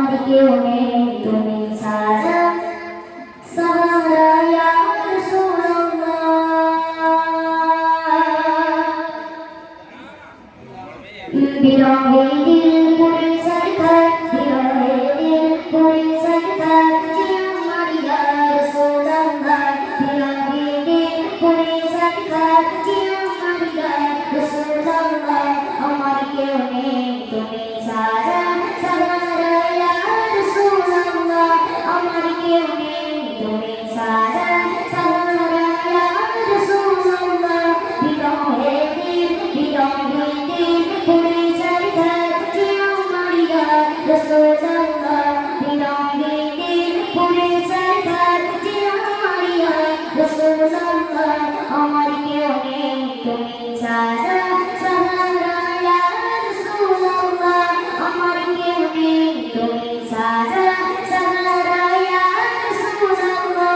আমার কেউ নেই তুমি ছাড়া সাহারা ইয়া রাসূলুল্লাহ বিরহে দিল পুরে সরকার বিরহে দিল পুরে সরকার আমার ইয়া রাসূলুল্লাহ বিরহে দিল পুরে সরকার আমার ইয়া রাসূলুল্লাহ আমার কেউ নেই তুমি ছাড়া সাহারা ইয়া রাসূলুল্লাহ আমার কেউ নেই তুমি ছাড়া সাহারা ইয়া রাসূলুল্লাহ বিরহে দিল পুরে সরকার আমার ইয়া রাসূলুল্লাহ বিরহে দিল পুরে সরকার আমার ইয়া রাসূলুল্লাহ আমার কেউ নেই তুমি ছাড়া সাহারা ইয়া রাসূলুল্লাহ আমার কেউ নেই তুমি ছাড়া সাহারা ইয়া রাসূলুল্লাহ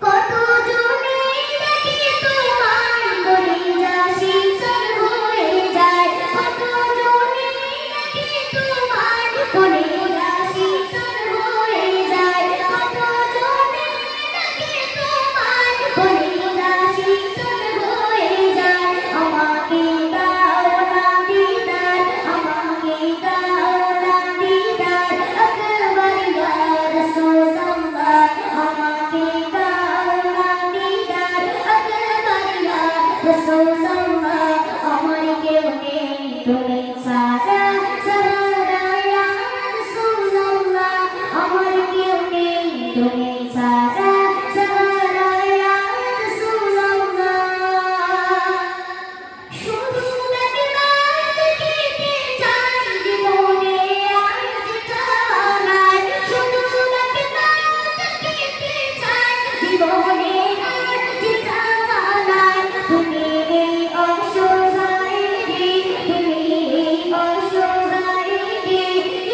কত জনে দেখি তোমার কলিজা শীতল হয়ে যায় কত জনে দেখি তোমার কলিজা শীতল হয়ে যায় কত জনে দেখি তোমার কলিজা শীতল হয়ে যায় আমাকে দাও না দিদার আমাকে দাও না দিদার আকবার ইয়া রাসূলুল্লাহ আমাকে দাও না দিদার আকবার ইয়া রাসূলুল্লাহ আমার কেউ নেই তুমি ছাড়া সাহারা ইয়া রাসূলুল্লাহ আমার কেউ নেই তুমি ছাড়া সাহারা ইয়া রাসূলুল্লাহ শুধু একবার দেখিতে চাই জীবনে আর ঠিকানায় শুধু একবার দেখিতে চাই জীবনে আর ঠিকানায় তুমি এই অসহায় রে তুমি এই অসহায় রে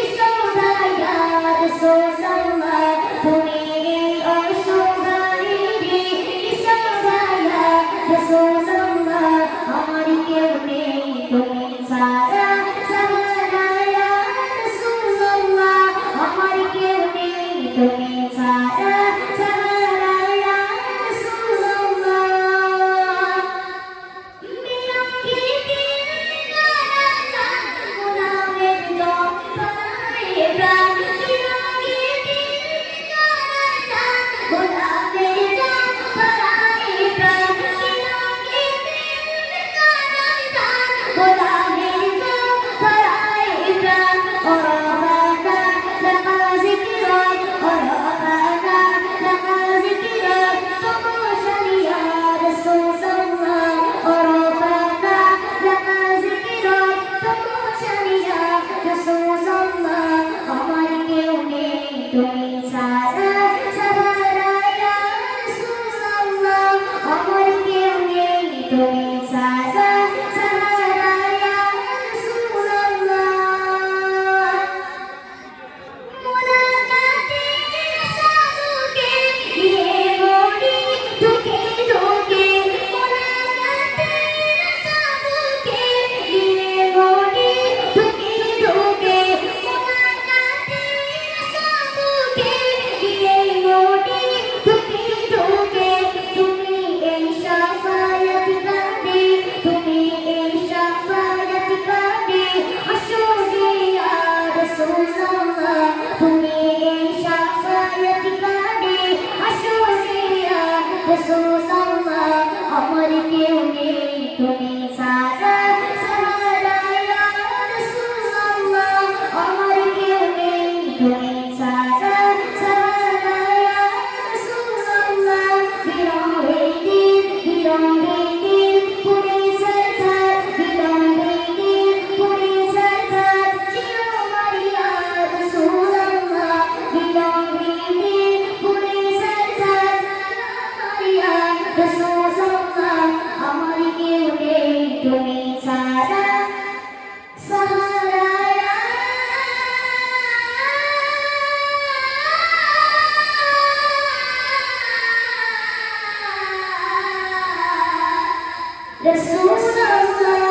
ইসরায়া রাসূলুল্লাহ তুমি এই অসহায় রে ইসরায়া রাসূলুল্লাহ আমার কেউ নেই তুমি ছাড়া সাহারা ইয়া রাসূলুল্লাহ আমার কেউ নেই তুমি ছাড়া সাহারা ইয়া রাসূলুল্লাহ বিরহে দিল গানা গোলামের জপনায় প্রাণ বিরহে দিল গানা গোলামের জপনায় প্রাণ বিরহে দিল গানা গোলামের জপনায় প্রাণ ওরাবানা লাকা যিকরাক ওরাবানা লাকা যিকরাক তমশারিয়া রাসূলুল্লাহ ওরাবানা লাকা যিকরাক তমশারিয়া রাসূলুল্লাহ আমার কেউ নেই তুমি ছাড়া সাহারা ইয়া রাসূলুল্লাহ আমার কেউ নেই তুমি ছাড়া সাহারা ইয়া রাসূলুল্লাহ মুনাজাতে সাবুকে নিয়ে মরি দুঃখে দুঃখে মুনাজাতে সাবুকে নিয়ে মরি দুঃখে দুঃখে মুনাজাতে সাবুকে নিয়ে মরি দুঃখে দুঃখে তুমি এই শাফায়াত কাঁদে তুমি এই শাফায়াত কাঁদে আসলে ইয়া রাসূলুল্লাহ তুমি এই শাফায়াত কাঁদে আসলে ইয়া রাসূলুল্লাহ আমার কেউ নেই তুমি ছাড়া সাহারা ইয়া রাসূলুল্লাহ আমার কেউ নেই তুমি ছাড়া সাহারা ইয়া রাসূলুল্লাহ বিরহে দিল পুরে সরকার বিরহে দিল পুরে সরকার আমার ইয়া রাসূলুল্লাহ বিরহে দিল পুরে সরকার আমার ইয়া রাসূলুল্লাহ আমার কেউ নেই তুমি ছাড়া সাহারা ইয়া রাসূলুল্লাহ